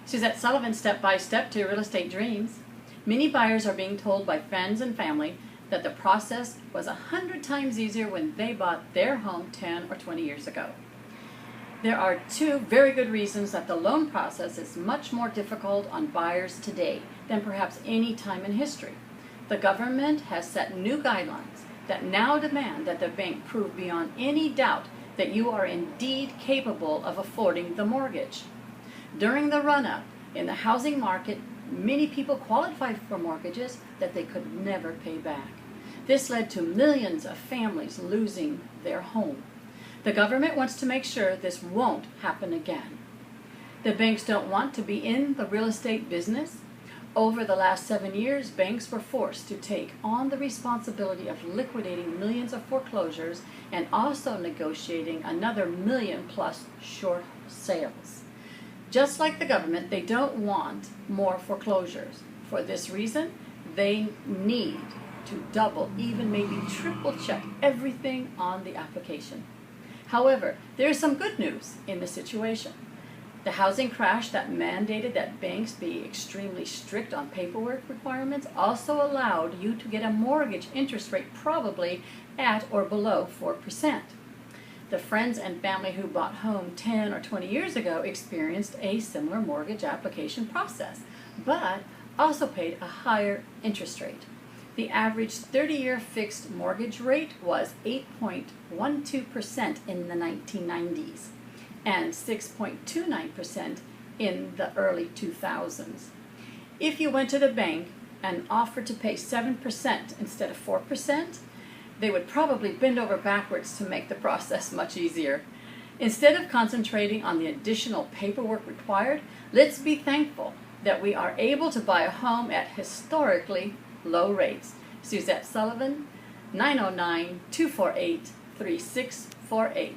Suzette Sullivan's Step-by-Step to Real Estate Dreams. Many buyers are being told by friends and family that the process was 100 times easier when they bought their home 10 or 20 years ago. There are two very good reasons that the loan process is much more difficult on buyers today than perhaps any time in history. The government has set new guidelines that now demand that the bank prove beyond any doubt that you are indeed capable of affording the mortgage. During the run-up in the housing market, many people qualified for mortgages that they could never pay back. This led to millions of families losing their home. The government wants to make sure this won't happen again. The banks don't want to be in the real estate business. Over the last 7 years, banks were forced to take on the responsibility of liquidating millions of foreclosures and also negotiating another million plus short sales. Just like the government, they don't want more foreclosures. For this reason, they need to double, even maybe triple check everything on the application. However, there is some good news in the situation. The housing crash that mandated that banks be extremely strict on paperwork requirements also allowed you to get a mortgage interest rate probably at or below 4%. The friends and family who bought home 10 or 20 years ago experienced a similar mortgage application process, but also paid a higher interest rate. The average 30-year fixed mortgage rate was 8.12% in the 1990s and 6.29% in the early 2000s. If you went to the bank and offered to pay 7% instead of 4%, they would probably bend over backwards to make the process much easier. Instead of concentrating on the additional paperwork required, let's be thankful that we are able to buy a home at historically low rates. Suzette Sullivan, 909-248-3648.